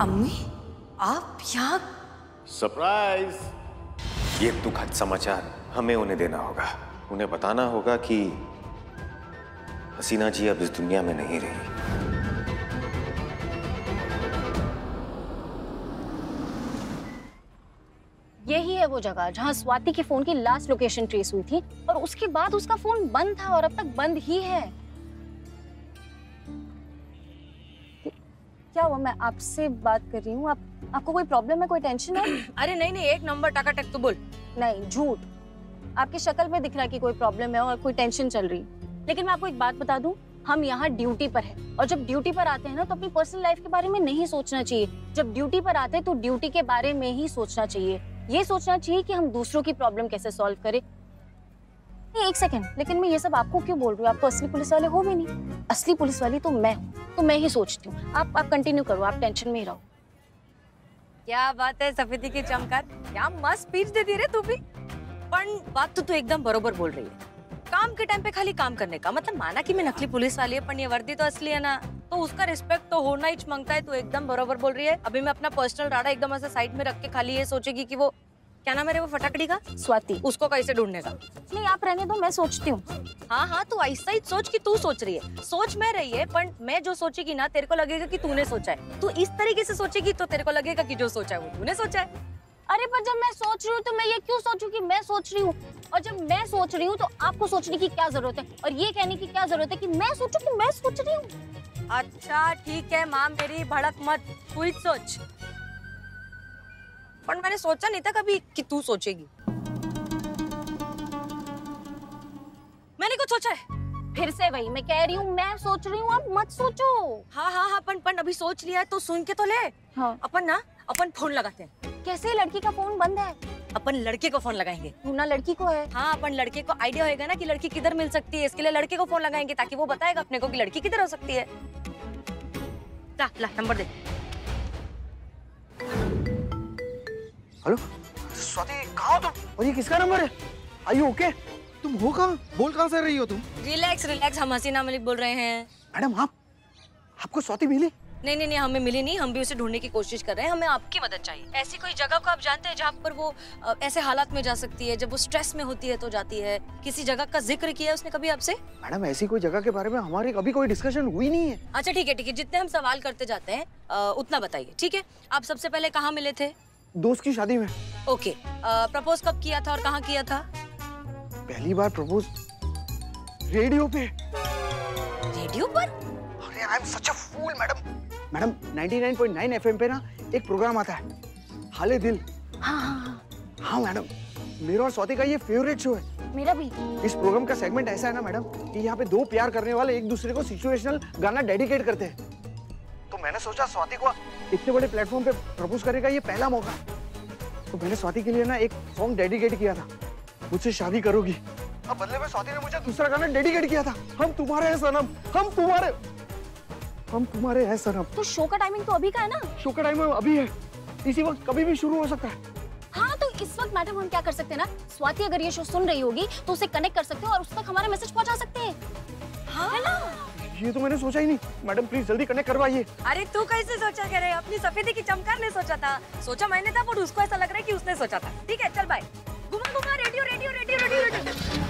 अम्मी, आप यहाँ? सरप्राइज! ये दुखद समाचार हमें उन्हें देना होगा। उन्हें बताना होगा कि हसीना जी अब इस दुनिया में नहीं रही। यही है वो जगह जहां स्वाति के फोन की लास्ट लोकेशन ट्रेस हुई थी और उसके बाद उसका फोन बंद था और अब तक बंद ही है। क्या हुआ? मैं आपसे बात कर रही हूँ। आपको कोई प्रॉब्लम है? कोई टेंशन है? अरे नहीं नहीं, एक नंबर टकाटक तो बोल। नहीं, झूठ। आपकी शक्ल पे दिख रहा है कि कोई प्रॉब्लम है और कोई टेंशन चल रही। लेकिन मैं आपको एक बात बता दूं, हम यहाँ ड्यूटी पर हैं और जब ड्यूटी पर आते हैं ना तो अपनी पर्सनल लाइफ के बारे में नहीं सोचना चाहिए। जब ड्यूटी पर आते हैं तो ड्यूटी के बारे में ही सोचना चाहिए। ये सोचना चाहिए कि हम दूसरों की प्रॉब्लम कैसे सॉल्व करें। नहीं, एक सेकंड, लेकिन मैं ये सब आपको क्यों बोल रही हूँ? आप तो असली पुलिस वाले हो भी नहीं। असली पुलिस वाली तो मैं हूँ, तो मैं ही सोचती हूँ। आप कंटिन्यू करो, आप टेंशन में ही रहो। क्या बात है सफेदी की चमकार, क्या मस्त स्पीच दे दी रे तू भी। पण बात तो तू एकदम बरोबर बोल रही है। काम के टाइम पे खाली काम करने का मतलब, माना कि मैं नकली पुलिस वाली है पर ये वर्दी तो असली है ना, तो उसका रिस्पेक्ट तो होना ही मांगता है। तू एकदम बरोबर बोल रही है। अभी मैं अपना पर्सनल राडा एकदम ऐसे साइड में रख के खाली ये सोचेगी कि वो क्या नाम है वो फटाकड़ी का, स्वाति, उसको कैसे ढूंढने का। नहीं, आप रहने दो, मैं सोचती हूँ। हाँ हाँ, तू ऐसा ही सोच कि तू सोच रही है। सोच मैं रही है, पर मैं जो सोचेगी ना तेरे को लगेगा कि तूने सोचा है। तू इस तरीके से सोचेगी तो तेरे को लगेगा कि जो सोचा है वो तूने सोचा है। अरे पर जब मैं सोच रही हूँ तो मैं ये क्यों सोचूं कि मैं सोच रही हूँ, और जब मैं सोच रही हूँ तो आपको सोचने की क्या जरूरत है और ये कहने की क्या जरूरत है कि मैं सोचूं कि मैं सोच रही हूँ। अच्छा ठीक है माँ, मेरी भड़क मत, तू ही सोच। पर मैंने सोचा नहीं था कभी कि तू सोचेगी। मैंने कुछ सोचा है? फिर से वही मैं कह रही हूँ, मैं सोच रही हूँ, आप मत सोचो। हाँ हाँ हाँ, पण अभी सोच लिया है तो सुन के तो ले। हाँ। अपन फोन लगाते हैं। कैसे? लड़की का फोन बंद है। अपन लड़के को फोन लगाएंगे। ढूंढना लड़की को है। हाँ, अपन लड़के को आइडिया होएगा ना कि लड़की किधर मिल सकती है, इसके लिए लड़के को फोन लगाएंगे ताकि वो बताएगा अपने को कि लड़की किधर हो सकती है। ला ला नंबर दे। हेलो स्वाति, कहाँ हो तुम? और ये किसका नंबर है? Are you okay? तुम हो कहाँ? बोल कहाँ से रही हो तुम? रिलैक्स रिलैक्स, हम हसीना मलिक बोल रहे हैं। मैडम आपको स्वाति मिली? नहीं नहीं नहीं, हमें मिली नहीं। हम भी उसे ढूंढने की कोशिश कर रहे हैं। हमें आपकी मदद चाहिए। ऐसी कोई जगह को आप जानते हैं जहाँ पर वो ऐसे हालात में जा सकती है, जब वो स्ट्रेस में होती है तो जाती है? किसी जगह का जिक्र किया है उसने कभी आपसे? मैडम ऐसी कोई जगह के बारे में हमारी कभी कोई डिस्कशन हुई नहीं है। अच्छा ठीक है, जितने हम सवाल करते जाते हैं उतना बताइए, ठीक है? आप सबसे पहले कहाँ मिले थे? दोस्त की शादी में। ओके, प्रपोज कब किया था और कहाँ किया था? पहली बार प्रपोज रेडियो पे। रेडियो पर? अरे I am such a fool madam 99.9 FM पे ना एक प्रोग्राम आता है, हाले दिल। हाँ मैडम, मेरा और स्वाति का ये फेवरेट शो है। मेरा भी। इस प्रोग्राम का सेगमेंट ऐसा है ना मैडम कि यहाँ पे दो प्यार करने वाले एक दूसरे को सिचुएशनल गाना डेडिकेट करते हैं। तो मैंने सोचा स्वाति को इतने बड़े प्लेटफॉर्म पे प्रपोज करेगा ये पहला मौका, तो मैंने स्वाति के लिए ना एक सॉन्ग डेडिकेट किया था, मुझसे शादी करोगी। अब बदले में स्वाति ने मुझे दूसरा गाना डेडिकेट किया था, हम तुम्हारे हैं सनम, हम तुम्हारे हैं सनम। तो शो का टाइमिंग तो अभी का है ना? शो का टाइमिंग अभी है, इसी वक्त कभी भी शुरू हो सकता है। हाँ, तो इस वक्त मैडम हम क्या कर सकते हैं ना, स्वाति अगर ये शो सुन रही होगी तो उसे कनेक्ट कर सकते हैं और उस तक हमारा मैसेज पहुंचा सकते हैं। हाँ है ना? ये तो मैंने सोचा ही नहीं। मैडम प्लीज जल्दी कनेक्ट करवाइए। अरे तू कैसे सोचा? कह रहे अपनी सफेदी की चमकार ने सोचा था। सोचा मैंने था पर उसको ऐसा लग रहा है कि उसने सोचा था। ठीक है चल बाय। घुमा radio radio radio radio radio.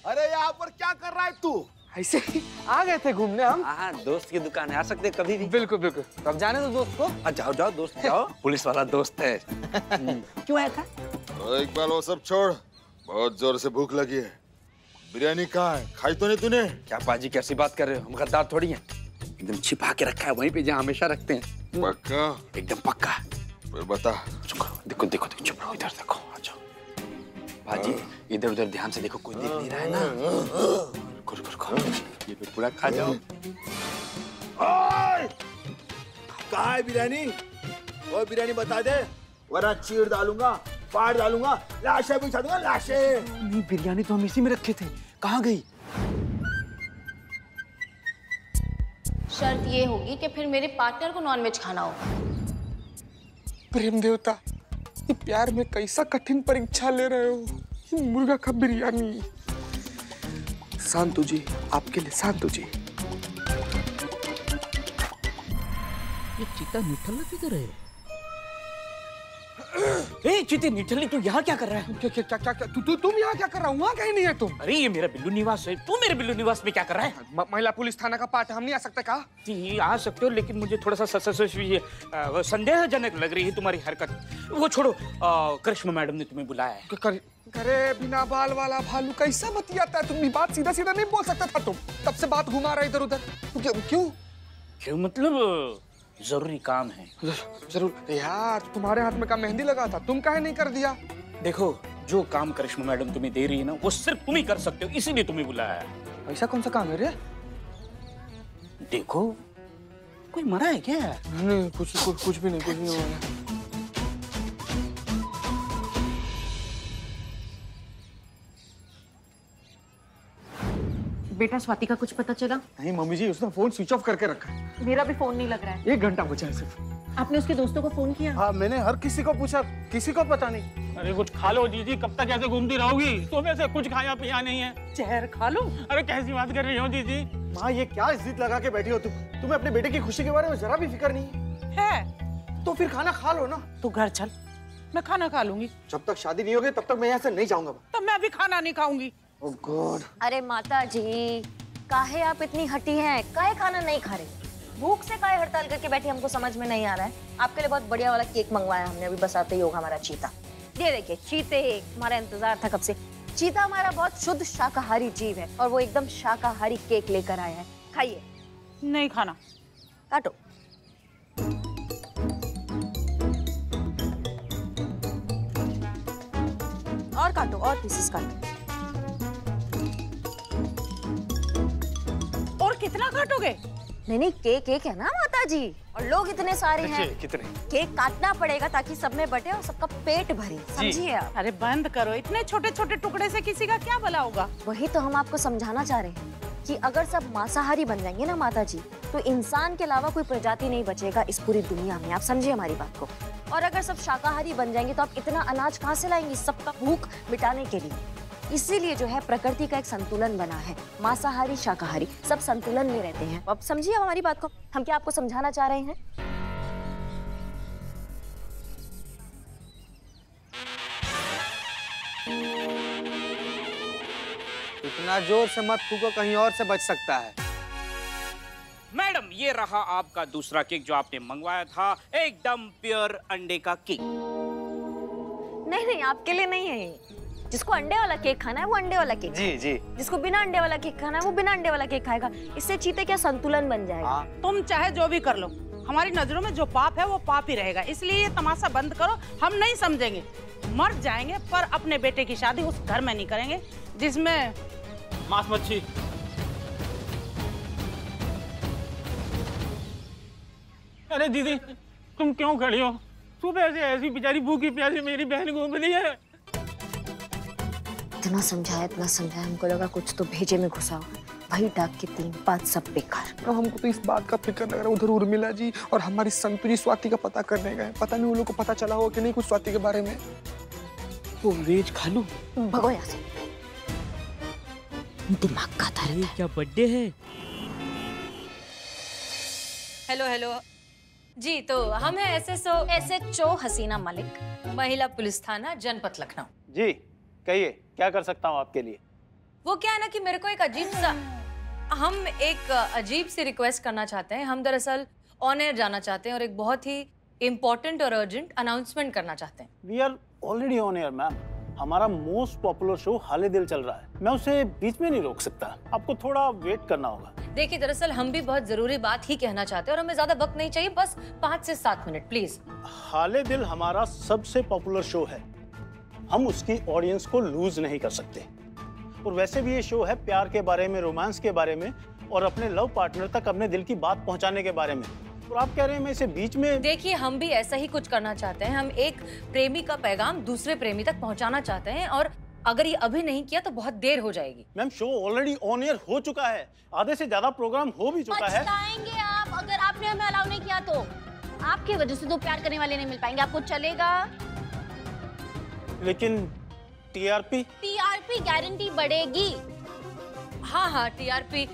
अरे यहाँ पर क्या कर रहा है तू? ऐसे ही आ गए थे घूमने हम। हाँ, दोस्त की दुकान है, आ सकते कभी भी। बिल्कुल बिल्कुल, तो अब जाने दो दोस्त को। जाओ जाओ दोस्त जाओ। पुलिस वाला दोस्त है। क्यों आया था? इकबाल वो सब छोड़, बहुत जोर से भूख लगी है। बिरयानी कहाँ है? खाई तो नहीं तूने? क्या पाजी कैसी बात कर रहे हो? हम गद्दार थोड़ी हैं। एकदम छिपा के रखा है वहीं पे जहाँ हमेशा रखते हैं। पक्का? एकदम पक्का। फिर बता। देखो देखो देखो, चुप रहो, इधर देखो। आ जाओ पाजी, इधर उधर ध्यान से देखो, कोई देख नहीं रहा है ना। रुको रुको रुको, ये पे पूरा खा जाओ। कहाँ है बिरयानी? वो बिरयानी बता दे, वरना चीर डालूंगा, फाड़ डालूंगा, लाशें बिछा दूंगा, लाशें। नहीं, बिरयानी तो हम इसी में रखे थे, कहाँ गई? शर्त ये होगी कि फिर मेरे पार्टनर को नॉनवेज खाना होगा। प्रेम देवता, ये प्यार में कैसा कठिन परीक्षा ले रहे हो। ये मुर्गा का बिरयानी। शांतु जी, आपके लिए शांतु जी। ये चीता निठल्ला किधर है? ए चीते निठल्ली, तू यहाँ क्या कर रहा है? क्या तुम यहाँ क्या कर रहा हो? वहाँ कहीं नहीं है तुम। अरे ये मेरा बिल्लू निवास है, तू मेरे बिल्लू निवास में क्या कर रहा है? महिला पुलिस थाना का पार्ट, हम नहीं आ सकते का? जी आ सकते हो, लेकिन मुझे थोड़ा सा संदेहजनक लग रही है तुम्हारी हरकत। वो छोड़ो, करिश्मा मैडम ने तुम्हें बुलाया है। अरे बिना बाल वाला भालू कैसा बतियाता है? तुम भी बात सीधा सीधा नहीं बोल सकता था तुम? तब से बात घुमा रहा है इधर उधर। क्यों मतलब जरूरी काम है। जरूर यार, तुम्हारे हाथ में का मेहंदी लगा था, तुम काहे नहीं कर दिया? देखो, जो काम करिश्मा मैडम तुम्हें दे रही है ना, वो सिर्फ तुम ही कर सकते हो, इसीलिए तुम्हें बुलाया है। ऐसा कौन सा काम है रे? देखो, कोई मरा है क्या? नहीं, कुछ भी नहीं हुआ है। बेटा, स्वाति का कुछ पता चला? नहीं मम्मी जी, उसने फोन स्विच ऑफ करके रखा है। मेरा भी फोन नहीं लग रहा है। 1 घंटा बचा है सिर्फ। आपने उसके दोस्तों को फोन किया? हाँ, मैंने हर किसी को पूछा, किसी को पता नहीं। अरे कुछ खा लो दीदी, कब तक ऐसे घूमती रहोगी? सुबह से कुछ खाया पिया नहीं है। जहर खा लो। अरे कैसी बात कर रही हो दीदी? माँ, ये क्या जिद लगा के बैठी हो तुम? तुम्हें अपने बेटे की खुशी के बारे में जरा भी फिक्र नहीं है? तो फिर खाना खा लो ना। तू घर चल, मैं खाना खा लूंगी। जब तक शादी नहीं होगी तब तक मैं यहाँ से नहीं जाऊंगा। तब मैं अभी खाना नहीं खाऊंगी। ओह गॉड। अरे माता जी, काहे आप इतनी हटी हैं? काहे खाना नहीं खा रही? भूख से काहे हड़ताल करके बैठी, हमको समझ में नहीं आ रहा है। आपके लिए बहुत बढ़िया वाला केक मंगवाया हमने, अभी बस आते ही होगा हमारा चीता। ये देखिए, चीते, हमारा इंतजार था कब से। चीता हमारा बहुत शुद्ध शाकाहारी जीव है और वो एकदम शाकाहारी केक लेकर आया है। खाइए। नहीं खाना। काटो। और काटो, और पीसेस काटो। और कितना काटोगे? नहीं, केक है ना माता जी, और लोग इतने सारे हैं। कितने? केक काटना पड़ेगा ताकि सब में बटे और सबका पेट भरे, समझिए आप। अरे बंद करो, इतने छोटे छोटे टुकड़े से किसी का क्या भला होगा? वही तो हम आपको समझाना चाह रहे हैं कि अगर सब मांसाहारी बन जाएंगे ना माता जी, तो इंसान के अलावा कोई प्रजाति नहीं बचेगा इस पूरी दुनिया में। आप समझिए हमारी बात को। और अगर सब शाकाहारी बन जाएंगे तो आप इतना अनाज कहाँ से लाएंगे सबका भूख मिटाने के लिए? इसीलिए जो है प्रकृति का एक संतुलन बना है, मांसाहारी शाकाहारी सब संतुलन में रहते हैं। अब समझिए हमारी बात को, हम क्या आपको समझाना चाह रहे हैं? इतना जोर से मत फूको, कहीं और से बच सकता है। मैडम, ये रहा आपका दूसरा केक जो आपने मंगवाया था, एकदम प्योर अंडे का केक। नहीं, आपके लिए नहीं है। जिसको अंडे वाला केक खाना है वो अंडे वाला केक। जी। जिसको बिना अंडे वाला केक खाना है वो बिना अंडे वाला केक खाएगा। इससे चीते क्या संतुलन बन जाएगा। तुम चाहे जो भी कर लो, हमारी नजरों में जो पाप है वो पाप ही रहेगा। इसलिए ये तमाशा बंद करो, हम नहीं समझेंगे। मर जाएंगे पर अपने बेटे की शादी उस घर में नहीं करेंगे जिसमें मांस मच्छी। अरे दीदी, तुम क्यों खड़ी हो? सुबह से ऐसी बेचारी भूखी प्यासी मेरी बहन घूम रही है। इतना समझाया, हमको लगा कुछ तो भेजे में घुसा होगा। भाई डाक के 3 बात सब बेकार। तो हमको तो इस बात का फिक्र लग रहा है, उधर उर्मिला जी और हमारी संतु जी स्वाति का पता करने गए। पता नहीं उन लोगों को पता चला हो कि नहीं कुछ स्वाति के बारे में। तो वेज खा लो। भगो यहाँ से, दिमाग खाता रहता है। क्या बर्थडे है? हेलो जी, तो हम हैं SHO हसीना मलिक, महिला पुलिस थाना जनपद लखनऊ। जी कहिए, क्या कर सकता हूँ आपके लिए? वो क्या है ना कि मेरे को एक अजीब सी रिक्वेस्ट करना चाहते हैं। हम दरअसल ऑन एयर जाना चाहते हैं और एक बहुत ही इम्पोर्टेंट और अर्जेंट अनाउंसमेंट करना चाहते हैं। We are already on air ma'am. हमारा most popular show Haale Dil चल रहा है, मैं उसे बीच में नहीं रोक सकता। आपको थोड़ा वेट करना होगा। देखिए, दरअसल हम भी बहुत जरूरी बात ही कहना चाहते हैं और हमें ज्यादा वक्त नहीं चाहिए, बस 5 से 7 मिनट प्लीज। हाले दिल हमारा सबसे पॉपुलर शो है, हम उसकी ऑडियंस को लूज नहीं कर सकते। और वैसे भी ये शो है प्यार के बारे में, रोमांस के बारे में और अपने लव पार्टनर तक अपने दिल की बात पहुंचाने के बारे में। और आप कह रहे हैं मैं इसे बीच में? देखिए, हम भी ऐसा ही कुछ करना चाहते हैं। हम एक प्रेमी का पैगाम दूसरे प्रेमी तक पहुंचाना चाहते हैं और अगर ये अभी नहीं किया तो बहुत देर हो जाएगी। Ma'am show already on air हो चुका है, आधे से ज्यादा प्रोग्राम हो भी चुका है। पछताएंगे आप अगर आपने हमें अलाउ नहीं किया तो। आपकी वजह से 2 प्यार करने वाले नहीं मिल पाएंगे, आपको चलेगा? लेकिन टीआरपी गारंटी बढ़ेगी। हाँ, टीआरपी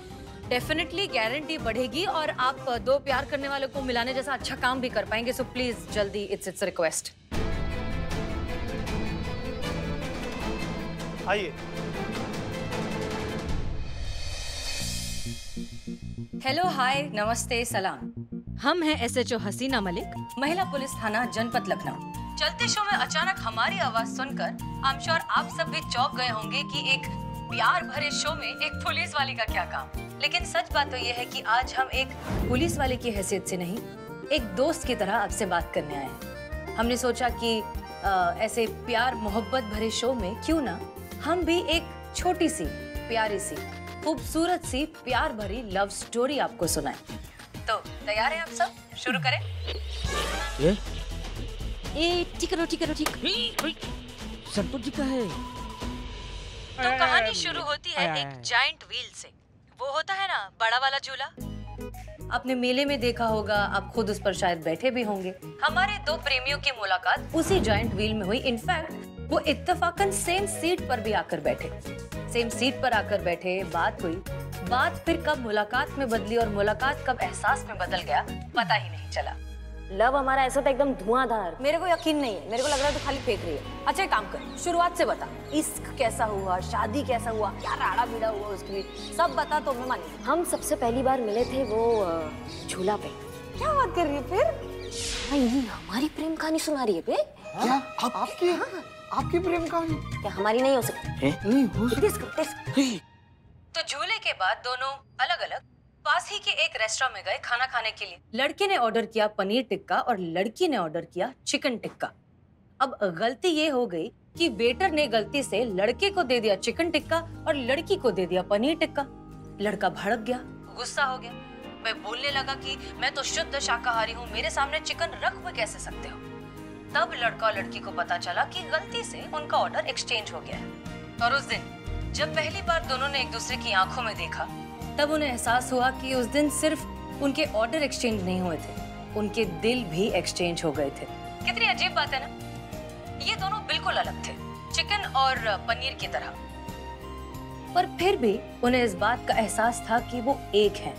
डेफिनेटली गारंटी बढ़ेगी और आप 2 प्यार करने वालों को मिलाने जैसा अच्छा काम भी कर पाएंगे। सो प्लीज जल्दी, इट्स रिक्वेस्ट। आइए। हेलो, हाय, नमस्ते, सलाम। हम हैं एसएचओ हसीना मलिक, महिला पुलिस थाना जनपद लखनऊ। चलते शो में अचानक हमारी आवाज सुनकर आई एम श्योर आप सब भी चौंक गए होंगे कि एक प्यार भरे शो में एक पुलिस वाली का क्या काम। लेकिन सच बात तो ये है कि आज हम एक पुलिस वाले की हैसियत से नहीं, एक दोस्त की तरह आपसे बात करने आए हैं। हमने सोचा कि ऐसे प्यार मोहब्बत भरे शो में क्यों ना हम भी एक छोटी सी, प्यारी सी, खूबसूरत सी प्यार भरी लव स्टोरी आपको सुनाएं। तो तैयार हैं आप सब? शुरू करें? ठीक संतोष जी का है। तो कहानी शुरू होती है एक जायंट व्हील से। वो होता है ना बड़ा वाला झूला, आपने मेले में देखा होगा, आप खुद उस पर शायद बैठे भी होंगे। हमारे 2 प्रेमियों की मुलाकात उसी जायंट व्हील में हुई। इनफैक्ट वो इत्तेफाकन सेम सीट पर भी आकर बैठे। सेम सीट पर आकर बैठे, बात हुई। बात फिर कब मुलाकात में बदली और मुलाकात कब एहसास में बदल गया पता ही नहीं चला। लव हमारा ऐसा था एकदम धुआंधार। मेरे को यकीन नहीं है, मेरे को लग रहा है तो खाली फेंक रही है। अच्छा एक काम कर, शुरुआत से बता, इश्क कैसा हुआ, शादी कैसा हुआ, क्या राड़ा बीड़ा हुआ उसकी, सब बता तो मैं मानी। हम सबसे पहली बार मिले थे वो झूला पे। क्या बात कर रही है फिर? नहीं, हमारी प्रेम कहानी सुना रही है बे। क्या आपकी प्रेम कहानी? क्या हमारी नहीं हो सकती? नहीं हो सकती। तो झूले के बाद दोनों अलग अलग पास ही के एक रेस्टोरेंट में गए खाना खाने के लिए। लड़के ने ऑर्डर किया पनीर टिक्का और लड़की ने ऑर्डर किया चिकन टिक्का। अब गलती ये हो गई कि वेटर ने गलती से लड़के को दे दिया चिकन टिक्का और लड़की को दे दिया पनीर टिक्का। लड़का भड़क गया, गुस्सा हो गया। मैं बोलने लगा कि मैं तो शुद्ध शाकाहारी हूँ, मेरे सामने चिकन रख भी कैसे सकते हो। तब लड़का और लड़की को पता चला कि गलती से उनका ऑर्डर एक्सचेंज हो गया है। और उस दिन जब पहली बार दोनों ने एक दूसरे की आंखों में देखा, तब उन्हें एहसास हुआ कि उस दिन सिर्फ उनके ऑर्डर एक्सचेंज नहीं हुए थे, उनके दिल भी एक्सचेंज हो गए थे। कितनी अजीब बात है ना? ये दोनों बिल्कुल अलग थे, चिकन और पनीर की तरह, पर फिर भी उन्हें इस बात का एहसास था कि वो एक हैं,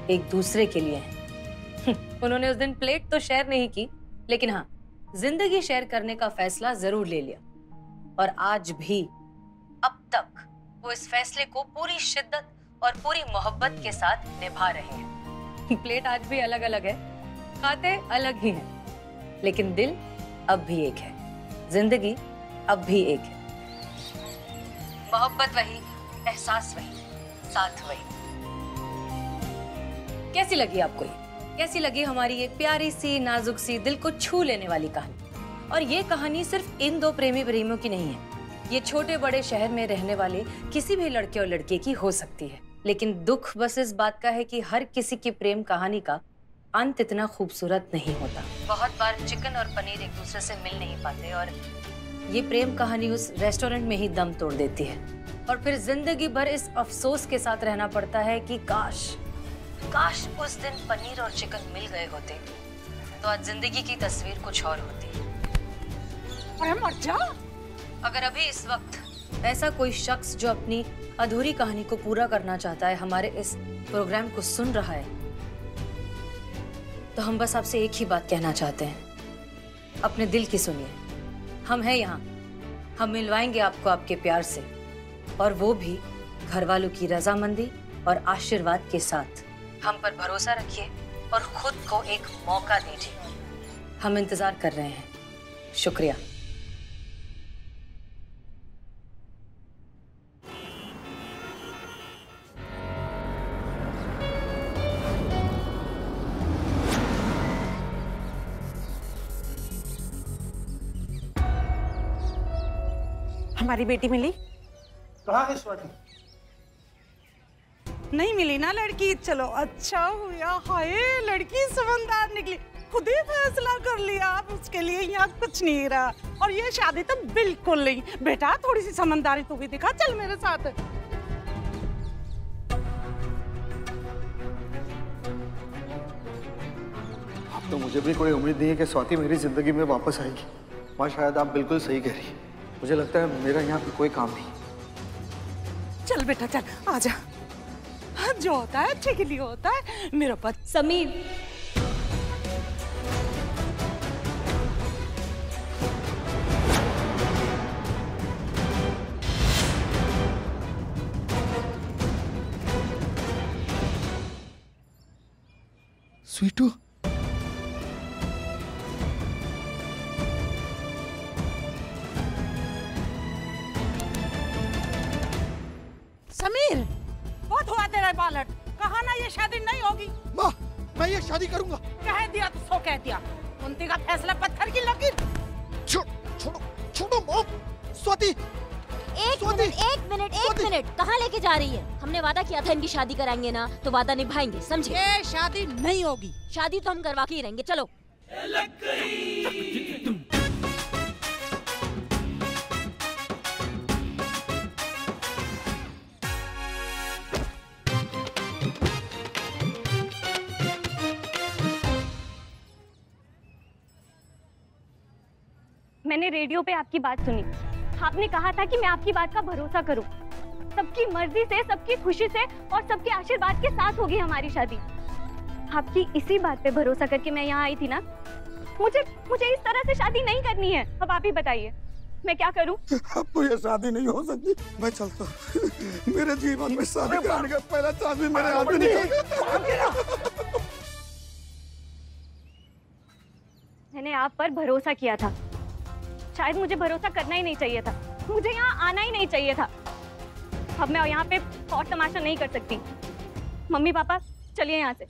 एक दूसरे के लिए हैं। उन्होंने उस दिन प्लेट तो शेयर नहीं की, लेकिन हाँ, जिंदगी शेयर करने का फैसला जरूर ले लिया। और आज भी, अब तक वो इस फैसले को पूरी शिद्दत और पूरी मोहब्बत के साथ निभा रहे हैं। प्लेट आज भी अलग अलग है, खाते अलग ही हैं, लेकिन दिल अब भी एक है, जिंदगी अब भी एक है। मोहब्बत वही, एहसास वही, साथ वही। कैसी लगी आपको ये? कैसी लगी हमारी ये प्यारी सी, नाजुक सी, दिल को छू लेने वाली कहानी? और ये कहानी सिर्फ इन 2 प्रेमी प्रेमियों की नहीं है, ये छोटे बड़े शहर में रहने वाले किसी भी लड़के और लड़के की हो सकती है। लेकिन दुख बस इस बात का है कि हर किसी की प्रेम कहानी का अंत इतना खूबसूरत नहीं होता। बहुत बार चिकन और पनीर एक दूसरे से मिल नहीं पाते और ये प्रेम कहानी उस रेस्टोरेंट में ही दम तोड़ देती है। और फिर जिंदगी भर इस अफसोस के साथ रहना पड़ता है कि काश उस दिन पनीर और चिकन मिल गए होते तो आज जिंदगी की तस्वीर कुछ और होती। अरे मर जा। अगर अभी इस वक्त ऐसा कोई शख्स जो अपनी अधूरी कहानी को पूरा करना चाहता है हमारे इस प्रोग्राम को सुन रहा है, तो हम बस आपसे एक ही बात कहना चाहते हैं, अपने दिल की सुनिए। हम हैं यहाँ, हम मिलवाएंगे आपको आपके प्यार से, और वो भी घर वालों की रजामंदी और आशीर्वाद के साथ। हम पर भरोसा रखिए और खुद को एक मौका दीजिए। हम इंतजार कर रहे हैं। शुक्रिया। हमारी बेटी मिली? कहाँ है स्वाति? नहीं मिली ना लड़की। चलो अच्छा हुआ, हाय लड़की समझदार निकली। खुद ही फैसला कर लिया, अब उसके लिए यहाँ कुछ नहीं रहा। और ये शादी तो बिल्कुल नहीं। बेटा थोड़ी सी समझदारी तू भी दिखा, चल मेरे साथ। अब तो मुझे भी कोई उम्मीद नहीं है कि स्वाति मेरी जिंदगी में वापस आएगी। माँ शायद आप बिल्कुल सही कह रही है, मुझे लगता है मेरा यहाँ पे कोई काम नहीं। चल बेटा चल, आजा। जो होता है अच्छे के लिए होता है मेरा पति। समीर, स्वीटू, समीर, बहुत हुआ तेरा बालट। कहा ना ये शादी नहीं होगी। माँ, मैं ये शादी करूंगा। कह दिया तो सो कह दिया। कुंती का फैसला पत्थर की लकीर। छोड़ो छोड़ो मॉम। स्वाति, एक मिनट, कहाँ लेके जा रही है? हमने वादा किया था इनकी शादी कराएंगे ना, तो वादा निभाएंगे, समझे? ये शादी नहीं होगी। शादी तो हम करवा के ही रहेंगे, चलो। मैंने रेडियो पे आपकी बात सुनी। आपने कहा था कि मैं आपकी बात का भरोसा करूं। सबकी मर्जी से, सबकी खुशी से और सबके आशीर्वाद के साथ होगी हमारी शादी। आपकी इसी बात पे भरोसा करके मैं यहाँ आई थी ना। मुझे इस तरह से शादी नहीं करनी है। अब आप ही बताइए मैं क्या करूं? अब तो ये शादी नहीं हो सकती। मैं चलता हूँ। मेरे जीवन में शादी करने का पहला चांस भी मेरे हाथ में नहीं। मैंने आप पर भरोसा किया था। शायद मुझे भरोसा करना ही नहीं चाहिए था। मुझे यहाँ आना ही नहीं चाहिए था। अब मैं यहाँ पे और तमाशा नहीं कर सकती। मम्मी पापा चलिए यहाँ से।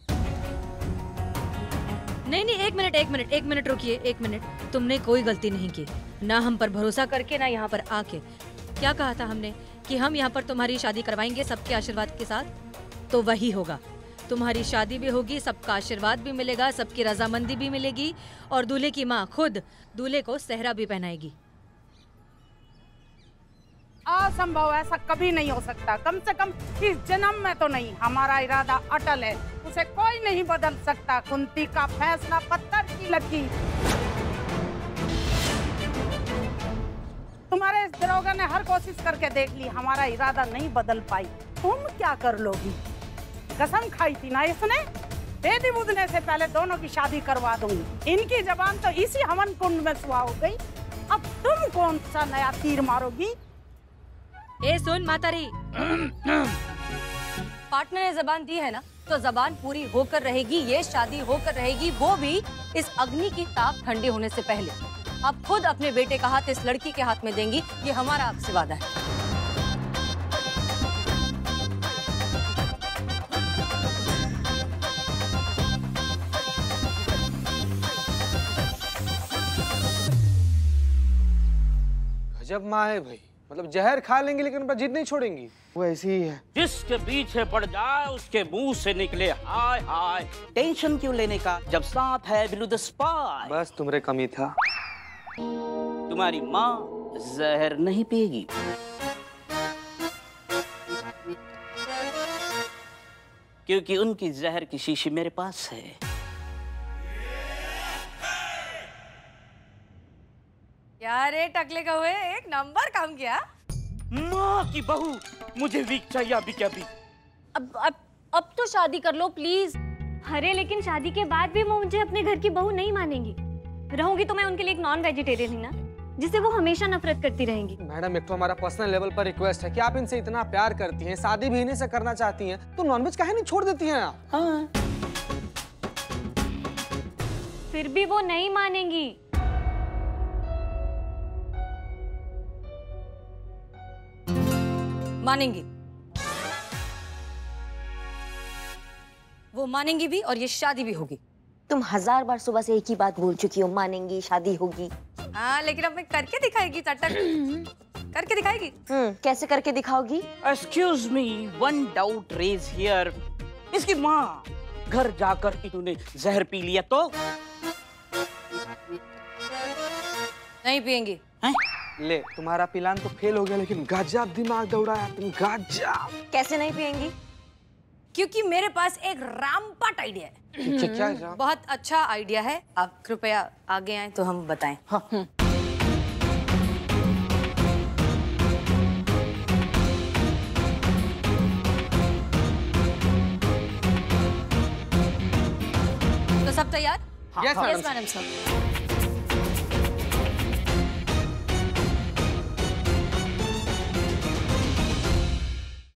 नहीं, एक मिनट रुकिए, एक मिनट। तुमने कोई गलती नहीं की, ना हम पर भरोसा करके, ना यहाँ पर आके। क्या कहा था हमने कि हम यहाँ पर तुम्हारी शादी करवाएंगे सबके आशीर्वाद के साथ? तो वही होगा। तुम्हारी शादी भी होगी, सबका आशीर्वाद भी मिलेगा, सबकी रजामंदी भी मिलेगी, और दूल्हे की माँ खुद दूल्हे को सेहरा भी पहनाएगी। असंभव, ऐसा कभी नहीं हो सकता। कम से कम इस जन्म में तो नहीं। हमारा इरादा अटल है, उसे कोई नहीं बदल सकता। कुंती का फैसला पत्थर की लकीर। तुम्हारे इस दरोगा ने हर कोशिश करके देख ली, हमारा इरादा नहीं बदल पाई। तुम क्या कर लोगी? कसम खाई थी ना इसने, बेदी बुझने से पहले दोनों की शादी करवा दूंगी। इनकी जबान तो इसी हवन कुंड में सुहा हो गई। अब तुम कौन सा नया तीर मारोगी? ए सुन मातारी, पार्टनर ने जबान दी है ना, तो जबान पूरी होकर रहेगी। ये शादी होकर रहेगी, वो भी इस अग्नि की ताप ठंडी होने से पहले। अब खुद अपने बेटे का हाथ इस लड़की के हाथ में देंगी, ये हमारा आपसे वादा है। गजब माँ है भाई, मतलब जहर खा लेंगे लेकिन पर जिद नहीं छोड़ेंगी। वो ऐसी ही है। जिसके पीछे पड़ जाए उसके मुंह से निकले हाय हाय। टेंशन क्यों लेने का जब साथ है विरुद्ध स्पाई। बस तुम्हारे कमी था। तुम्हारी माँ जहर नहीं पिएगी। क्योंकि उनकी जहर की शीशी मेरे पास है। यार टकले का हुए, एक नंबर काम किया। माँ की बहू, मुझे वीक चाहिए अभी के अभी। अब तो शादी कर लो प्लीज। अरे लेकिन शादी के बाद भी वो मुझे अपने घर की बहू नहीं मानेंगी। रहूंगी तो मैं उनके लिए एक नॉन वेजिटेरियन ही ना, जिससे वो हमेशा नफरत करती रहेंगी। मैडम, एक तो हमारा पर्सनल लेवल पर रिक्वेस्ट है कि आप इनसे इतना प्यार करती हैं, शादी भी इन्हीं से करना चाहती हैं, तो नॉनवेज काहे नहीं छोड़ देती हैं आप? हाँ। फिर भी वो नहीं मानेंगी। मानेंगी, वो मानेंगी भी, और ये शादी भी होगी। तुम 1000 बार सुबह से एक ही बात बोल चुकी हो, मानेंगी, शादी होगी। हाँ, लेकिन अब मैं करके दिखाएगी। चटक करके दिखाएगी। कैसे करके दिखाओगी? Excuse me, one doubt raise here. इसकी माँ घर जाकर इन्होंने जहर पी लिया तो? नहीं पियेंगी। ले, तुम्हारा प्लान तो फेल हो गया, लेकिन गजब दिमाग दौड़ाया तुम, गजब। कैसे नहीं पियेंगी? क्योंकि मेरे पास एक रामपाट आइडिया है। क्या बहुत अच्छा आइडिया है, आप कृपया आगे आए तो हम बताएं। हाँ। तो सब तैयार? यस मैडम साहब।